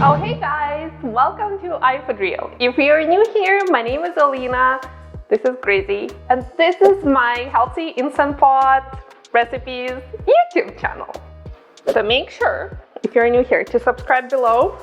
Oh, hey guys, welcome to iFoodReal. If you're new here, my name is Alina, this is Gracie, and this is my Healthy Instant Pot Recipes YouTube channel. So make sure, if you're new here, to subscribe below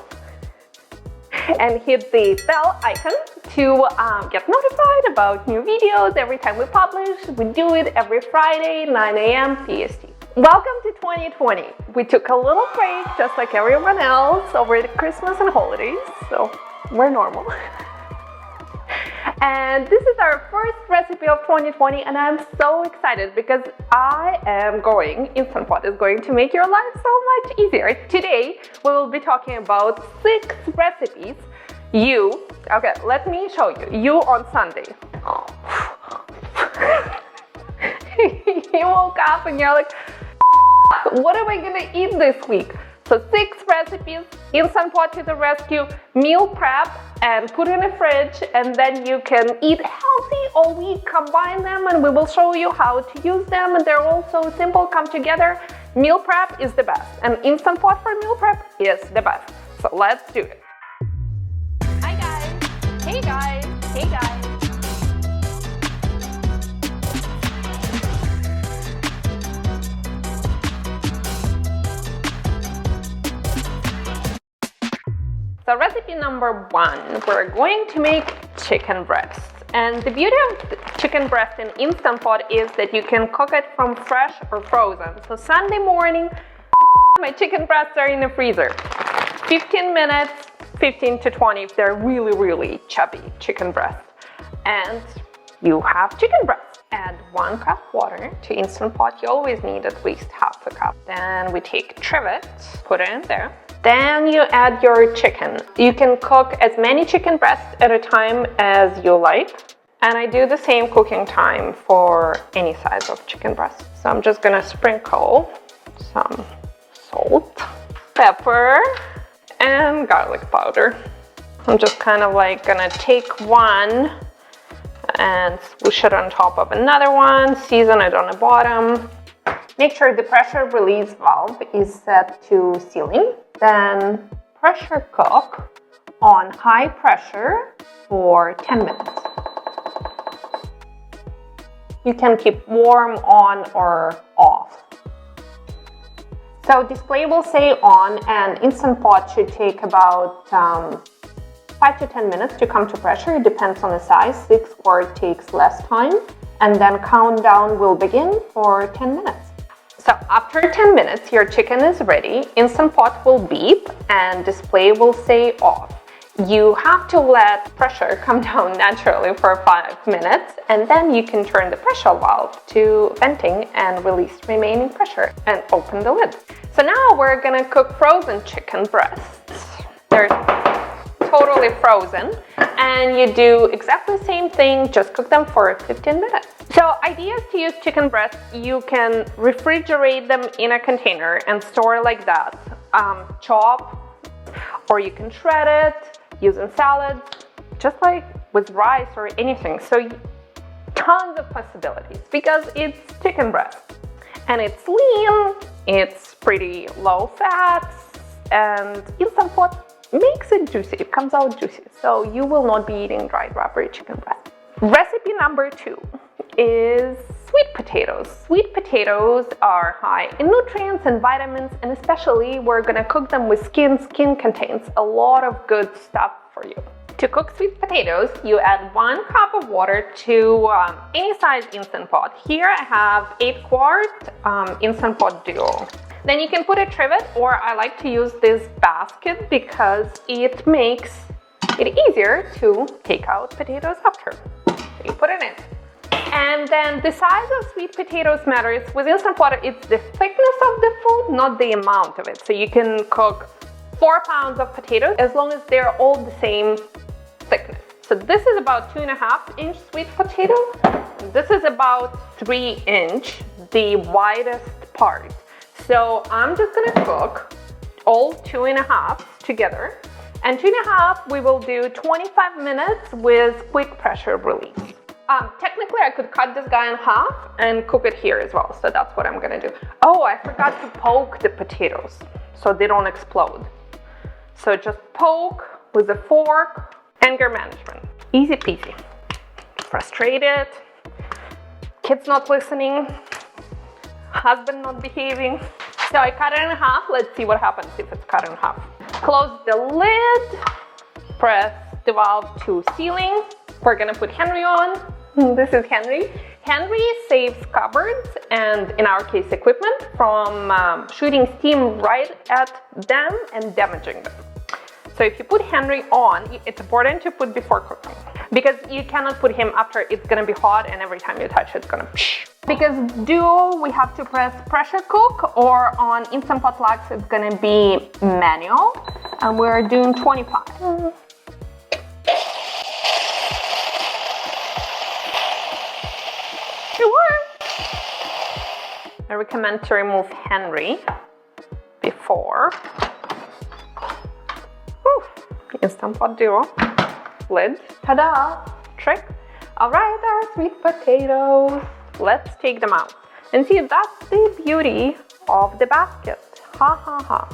and hit the bell icon to get notified about new videos every time we publish. We do it every Friday, 9 a.m. PST. Welcome to 2020. We took a little break, just like everyone else, over the Christmas and holidays, so we're normal. And this is our first recipe of 2020, and I'm so excited because Instant Pot is going to make your life so much easier. Today, we will be talking about 6 recipes okay, let me show you on Sunday. You woke up and you're like, what am I gonna eat this week? So 6 recipes, Instant Pot to the rescue, meal prep and put in the fridge, and then you can eat healthy all week, combine them, and we will show you how to use them. And they're all so simple, come together. Meal prep is the best, and Instant Pot for meal prep is the best. So let's do it. Hi guys, hey guys, hey guys. So recipe number 1, we're going to make chicken breast. And the beauty of chicken breast in Instant Pot is that you can cook it from fresh or frozen. So Sunday morning, my chicken breasts are in the freezer. 15 minutes, 15 to 20 if they're really, really chubby chicken breasts. And you have chicken breast. Add 1 cup water to Instant Pot. You always need at least half a cup. Then we take trivet, put it in there. Then you add your chicken. You can cook as many chicken breasts at a time as you like. And I do the same cooking time for any size of chicken breast. So I'm just gonna sprinkle some salt, pepper, and garlic powder. I'm just kind of like gonna take one and swoosh it on top of another one, season it on the bottom. Make sure the pressure release valve is set to sealing. Then pressure cook on high pressure for 10 minutes. You can keep warm on or off. So display will say on, and Instant Pot should take about 5 to 10 minutes to come to pressure. It depends on the size. 6 quart takes less time. And then countdown will begin for 10 minutes. So after 10 minutes, your chicken is ready. Instant Pot will beep and display will say off. You have to let pressure come down naturally for 5 minutes, and then you can turn the pressure valve to venting and release remaining pressure and open the lid. So now we're gonna cook frozen chicken breasts. They're totally frozen, and you do exactly the same thing, just cook them for 15 minutes. So ideas to use chicken breast: you can refrigerate them in a container and store like that. Chop, or you can shred it using salads, just like with rice or anything. So tons of possibilities because it's chicken breast and it's lean, it's pretty low fat, and Instant Pot makes it juicy. It comes out juicy, so you will not be eating dried rubbery chicken breast. Recipe number 2 is sweet potatoes. Sweet potatoes are high in nutrients and vitamins, and especially we're gonna cook them with skin. Skin contains a lot of good stuff for you. To cook sweet potatoes, you add 1 cup of water to any size Instant Pot. Here I have 8 quart Instant Pot Duo. Then you can put a trivet, or I like to use this basket because it makes it easier to take out potatoes after. So you put it in. And then the size of sweet potatoes matters. With Instant Pot, it's the thickness of the food, not the amount of it. So you can cook 4 pounds of potatoes as long as they're all the same thickness. So this is about 2.5-inch sweet potato. This is about 3-inch, the widest part. So I'm just gonna cook all 2.5 together. And 2.5, we will do 25 minutes with quick pressure release. Technically, I could cut this guy in half and cook it here as well. So that's what I'm gonna do. Oh, I forgot to poke the potatoes so they don't explode. So just poke with a fork. Anger management, easy peasy. Frustrated, kids not listening, husband not behaving. So I cut it in half. Let's see what happens if it's cut in half. Close the lid, press the valve to ceiling. We're gonna put Henry on. This is Henry. Henry saves cupboards and, in our case, equipment from shooting steam right at them and damaging them. So if you put Henry on, it's important to put before cooking, because you cannot put him after. It's gonna be hot and every time you touch it, it's gonna psh. Because duo, we have to press pressure cook, or on Instant Pot Lux, it's gonna be manual, and we're doing 25. It worked. I recommend to remove Henry before. Instant Pot Duo. Lid. Ta-da! Trick. All right, our sweet potatoes. Let's take them out. And see, that's the beauty of the basket. Ha ha ha.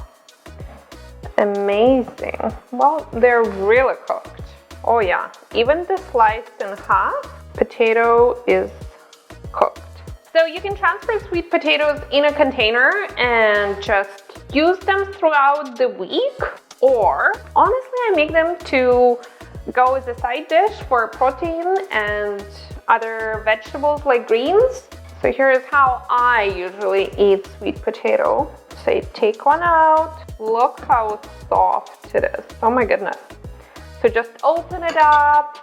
Amazing. Well, they're really cooked. Oh yeah, even the sliced in half potato is cooked. So you can transfer sweet potatoes in a container and just use them throughout the week. Or, honestly, I make them to go as a side dish for protein and other vegetables like greens. So here is how I usually eat sweet potato. So you take one out. Look how soft it is. Oh my goodness. So just open it up.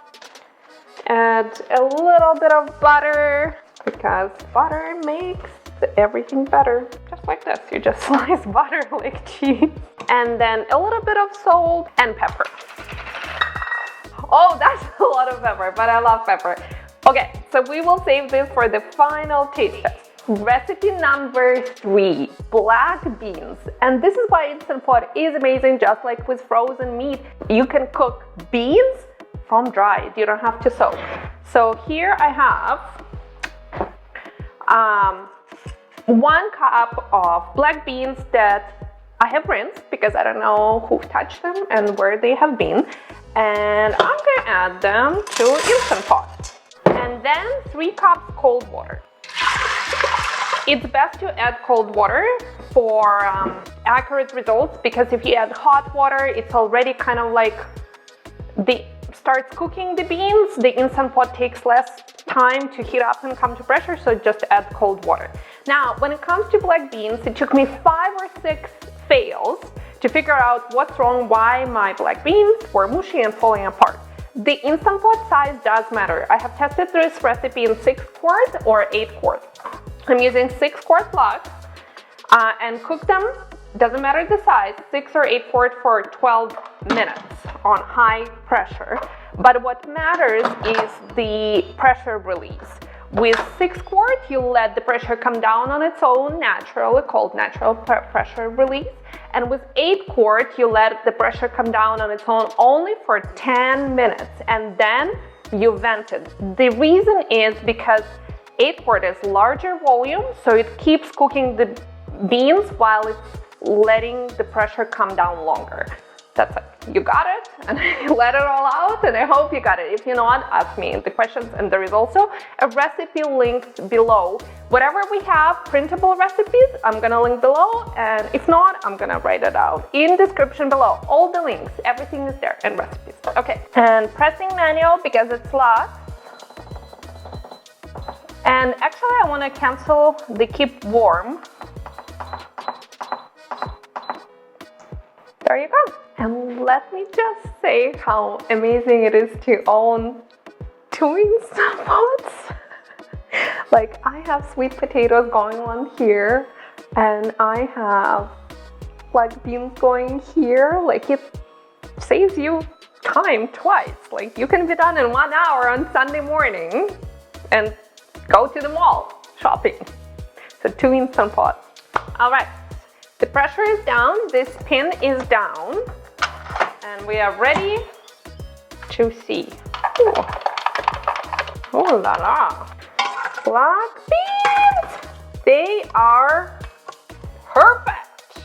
Add a little bit of butter, because butter makes everything better. Just like this, you just slice butter like cheese. And then a little bit of salt and pepper. Oh, that's a lot of pepper, but I love pepper. Okay, so we will save this for the final taste test. Recipe number 3, black beans. And this is why Instant Pot is amazing. Just like with frozen meat, you can cook beans from dried. You don't have to soak. So here I have 1 cup of black beans that I have rinsed, because I don't know who touched them and where they have been. And I'm gonna add them to Instant Pot. And then 3 cups cold water. It's best to add cold water for accurate results, because if you add hot water, it's already kind of like starts cooking the beans. The Instant Pot takes less time to heat up and come to pressure, so just add cold water. Now, when it comes to black beans, it took me 5 or 6 fails to figure out what's wrong, why my black beans were mushy and falling apart. The Instant Pot size does matter. I have tested this recipe in 6 quart or 8 quart. I'm using 6 quart Lux and cook them, doesn't matter the size, 6 or 8 quart for 12 minutes on high pressure. But what matters is the pressure release. With 6 quart, you let the pressure come down on its own, naturally called natural pressure release. And with 8 quart, you let the pressure come down on its own only for 10 minutes, and then you vent it. The reason is because 8 quart is larger volume, so it keeps cooking the beans while it's letting the pressure come down longer. That's it. You got it, and I let it all out, and I hope you got it. If you not, ask me in the questions, and there is also a recipe linked below. Whatever we have, printable recipes, I'm gonna link below, and if not, I'm gonna write it out in description below. All the links, everything is there, and recipes. Okay, and pressing manual because it's Lux. And actually, I wanna cancel the keep warm. There you go. And let me just say how amazing it is to own 2 Instant Pots. Like, I have sweet potatoes going on here, and I have black beans going here. Like, it saves you time twice. Like, you can be done in 1 hour on Sunday morning and go to the mall shopping. So 2 Instant Pots. All right. The pressure is down, this pin is down, and we are ready to see. Ooh. Oh la la! Black beans! They are perfect!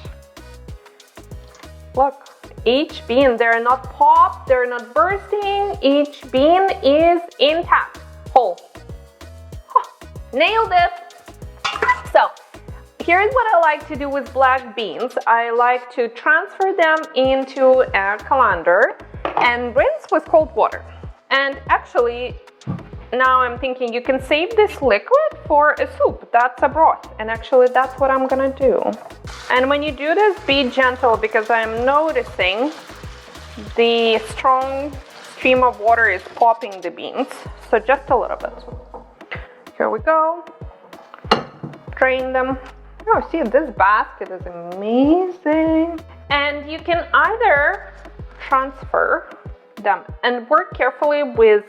Look, Each bean, they're not popped, they're not bursting. Each bean is intact, whole. Nailed it! So, here's what I like to do with black beans. I like to transfer them into a colander and rinse with cold water. And actually, now I'm thinking you can save this liquid for a soup. That's a broth. And actually, that's what I'm gonna do. And when you do this, be gentle because I'm noticing the strong stream of water is popping the beans. So just a little bit. Here we go. Drain them. Oh, see, this basket is amazing. And you can either transfer them and work carefully with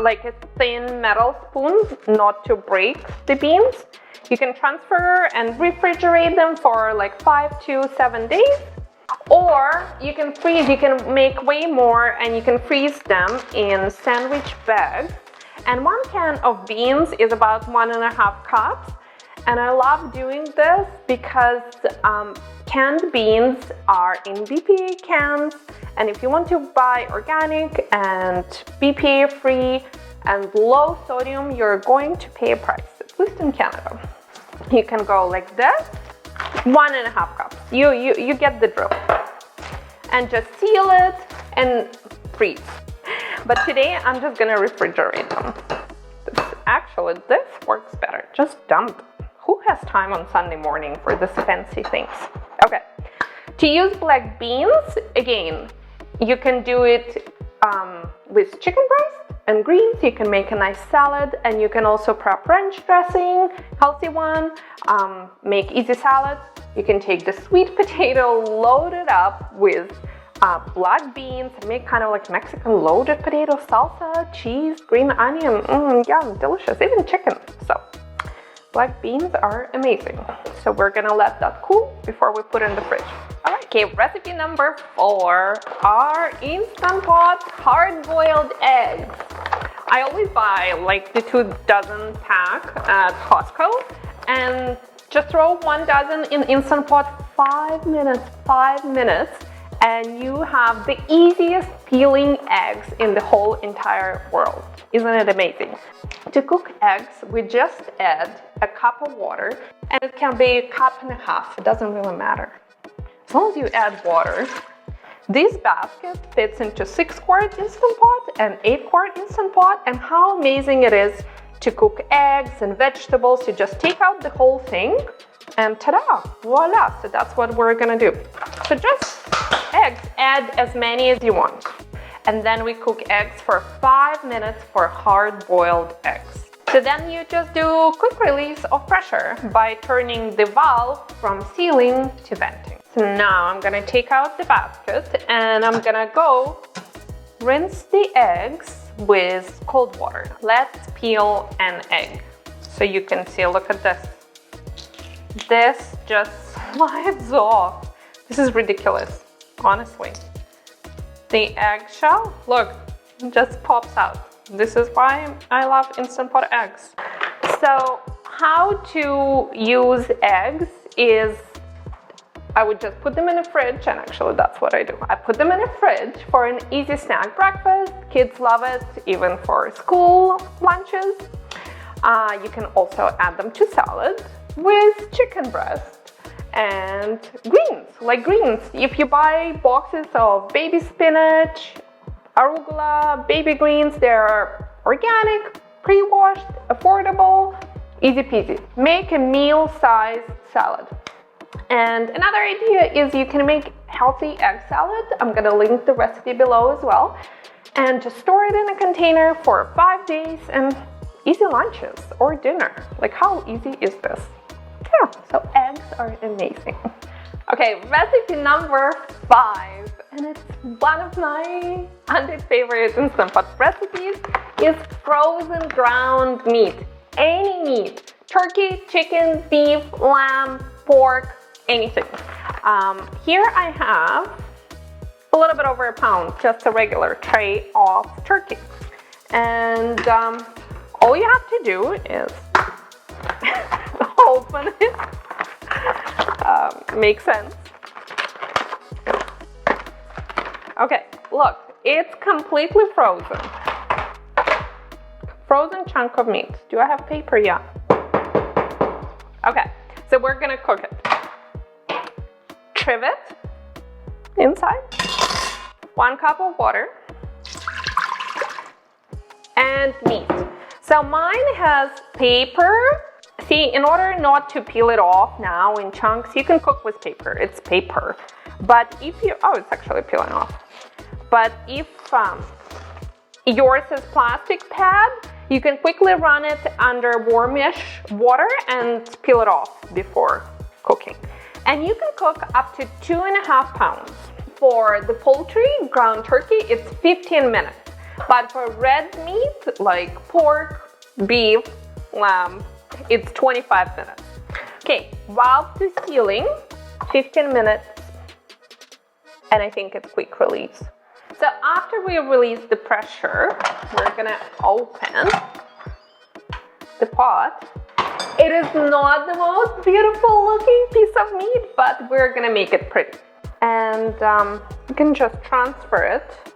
like a thin metal spoon not to break the beans. You can transfer and refrigerate them for like 5 to 7 days. Or you can freeze, you can make way more and you can freeze them in sandwich bags. And 1 can of beans is about 1.5 cups. And I love doing this because canned beans are in BPA cans. And if you want to buy organic and BPA free and low sodium, you're going to pay a price, at least in Canada. You can go like this, 1.5 cups. You get the drill. And just seal it and freeze. But today I'm just gonna refrigerate them. Actually, this works better. Just dump. Who has time on Sunday morning for this fancy things? Okay. To use black beans, again, you can do it with chicken breast and greens. You can make a nice salad, and you can also prep ranch dressing, healthy one, make easy salad. You can take the sweet potato, load it up with black beans, and make kind of like Mexican loaded potato salsa, cheese, green onion, yum, delicious, even chicken. So black beans are amazing. So we're gonna let that cool before we put it in the fridge. All right, okay, recipe number 4 are Instant Pot hard-boiled eggs. I always buy like the 2 dozen pack at Costco and just throw 1 dozen in Instant Pot, 5 minutes, and you have the easiest peeling eggs in the whole entire world. Isn't it amazing? To cook eggs, we just add a cup of water, and it can be a cup and a half. It doesn't really matter. As long as you add water. This basket fits into 6-quart Instant Pot and 8-quart Instant Pot, and how amazing it is to cook eggs and vegetables. You just take out the whole thing, and ta-da, voila. So that's what we're gonna do. So just eggs, add as many as you want. And then we cook eggs for 5 minutes for hard-boiled eggs. So then you just do quick release of pressure by turning the valve from sealing to venting. So now I'm gonna take out the basket and I'm gonna go rinse the eggs with cold water. Let's peel an egg. So you can see, look at this. This just slides off. This is ridiculous, honestly. The eggshell, look, just pops out. This is why I love Instant Pot eggs. So how to use eggs is, I would just put them in the fridge, and actually that's what I do. I put them in the fridge for an easy snack breakfast. Kids love it, even for school lunches. You can also add them to salad with chicken breast and greens, like greens. If you buy boxes of baby spinach, arugula, baby greens, they're organic, pre-washed, affordable, easy peasy. Make a meal-sized salad. And another idea is you can make healthy egg salad. I'm gonna link the recipe below as well. And just store it in a container for 5 days and easy lunches or dinner. Like, how easy is this? Yeah, so eggs are amazing. Okay, recipe number 5, and it's one of my 100 favorite Instant Pot recipes, is frozen ground meat. Any meat, turkey, chicken, beef, lamb, pork, anything. Here I have a little bit over a pound, just a regular tray of turkey. And all you have to do is open it. Makes sense. Okay, look, it's completely frozen. Frozen chunk of meat. Do I have paper? Yeah. Okay, so we're gonna cook it. Trivet inside, 1 cup of water, and meat. So mine has paper. See, in order not to peel it off now in chunks, you can cook with paper. It's paper. But if you, oh, it's actually peeling off. But if yours is plastic pad, you can quickly run it under warmish water and peel it off before cooking. And you can cook up to 2.5 pounds. For the poultry, ground turkey, it's 15 minutes. But for red meat, like pork, beef, lamb, it's 25 minutes. Okay, valve to sealing, 15 minutes, and I think it's quick release. So after we release the pressure, we're gonna open the pot. It is not the most beautiful looking piece of meat, but we're gonna make it pretty. And you can just transfer it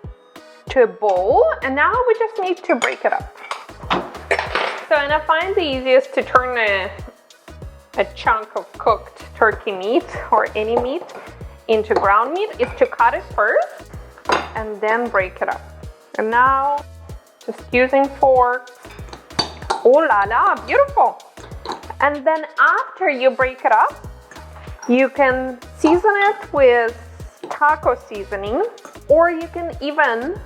to a bowl, and now we just need to break it up. So, and I find the easiest to turn a chunk of cooked turkey meat or any meat into ground meat is to cut it first and then break it up. And now, just using forks. Oh la la, beautiful! And then after you break it up, you can season it with taco seasoning, or you can even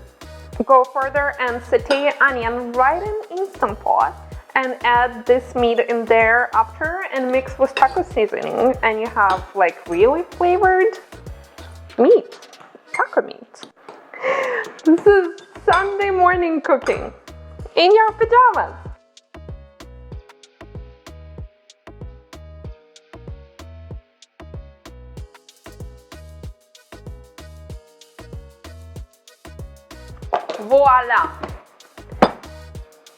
go further and saute onion right in Instant Pot and add this meat in there after and mix with taco seasoning, and you have like really flavored meat, taco meat. This is Sunday morning cooking in your pajamas. Voila!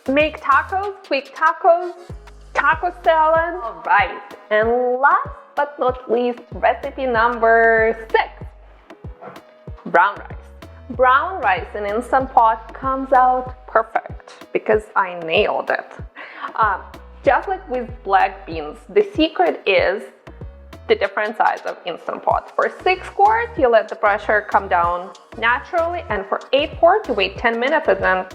Make tacos, quick tacos, taco salad. All right, and last but not least, recipe number 6. Brown rice. Brown rice in Instant Pot comes out perfect because I nailed it. Just like with black beans, the secret is the different size of Instant Pot. For 6 quarts, you let the pressure come down naturally, and for 8 quarts, you wait 10 minutes and then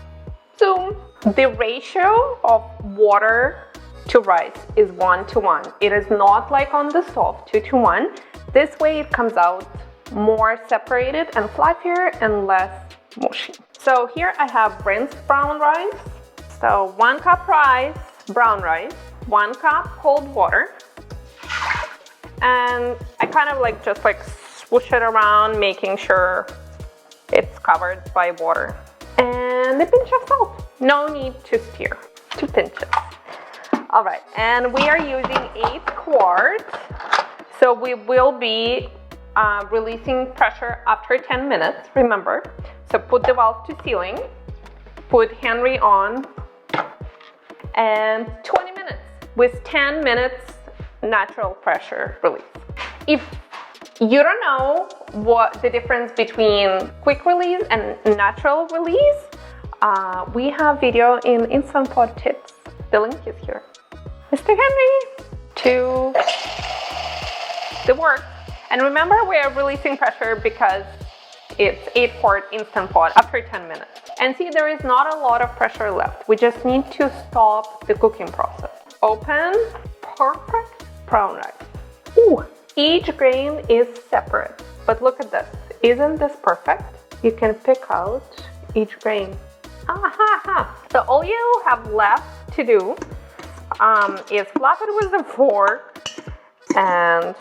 zoom. The ratio of water to rice is 1:1. It is not like on the stove, 2:1. This way it comes out more separated and fluffier and less mushy. So here I have rinsed brown rice. So 1 cup rice, brown rice, 1 cup cold water. And I kind of like just like swoosh it around, making sure it's covered by water. And a pinch of salt. No need to stir, 2 pinches. All right, and we are using 8 quarts. So we will be releasing pressure after 10 minutes, remember. So put the valve to sealing, put Henry on, and 20 minutes with 10 minutes natural pressure release. If you don't know what the difference between quick release and natural release, we have video in Instant Pot tips. The link is here. Mr. Henry, to the work. And remember, we are releasing pressure because it's 8 quart Instant Pot after 10 minutes. And see, there is not a lot of pressure left. We just need to stop the cooking process. Open, perfect brown rice. Ooh, each grain is separate. But look at this. Isn't this perfect? You can pick out each grain. So all you have left to do is flap it with a fork, and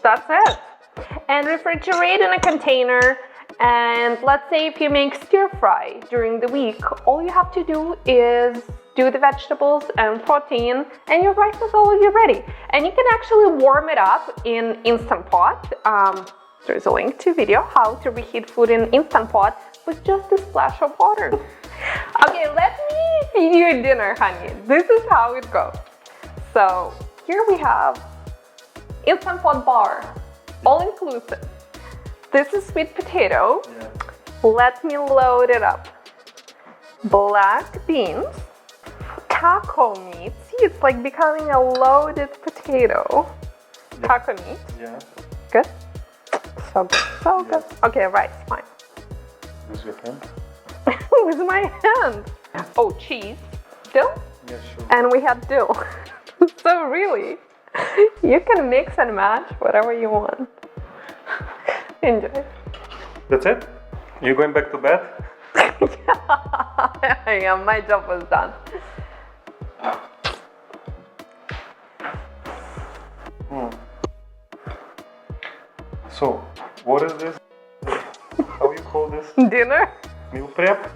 that's it. And refrigerate in a container. And let's say if you make stir fry during the week, all you have to do is do the vegetables and protein, and your rice is already ready. And you can actually warm it up in Instant Pot. There's a link to video how to reheat food in Instant Pot with just a splash of water. Okay, let me feed you dinner, honey. This is how it goes. So here we have Instant Pot bar, all inclusive. This is sweet potato. Yeah. Let me load it up. Black beans, taco meat. See, it's like becoming a loaded potato. Yeah. Taco meat. Yeah. Good. So good. So good. Okay, rice, fine. Use your hand. With my hand. Oh, cheese. Dill? Yeah, sure. And we had dill. So really, you can mix and match whatever you want. Enjoy. That's it? You going back to bed? Yeah, my job was done. So, what is this? How you call this? Dinner? Meal prep?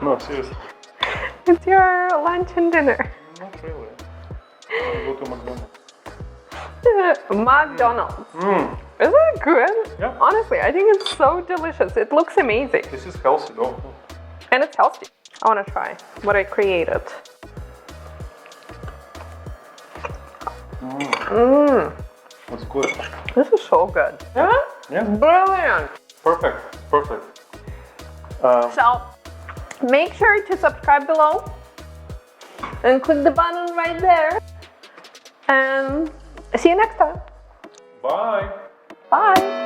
No, seriously. It's your lunch and dinner. Not really. I'll go to McDonald's. McDonald's. Mmm. Isn't it good? Yeah. Honestly, I think it's so delicious. It looks amazing. This is healthy though. And it's healthy. I want to try what I created. That's good. This is so good. Yeah? Yeah. Brilliant. Perfect. Perfect. So, make sure to subscribe below and click the button right there. And see you next time. Bye. Bye.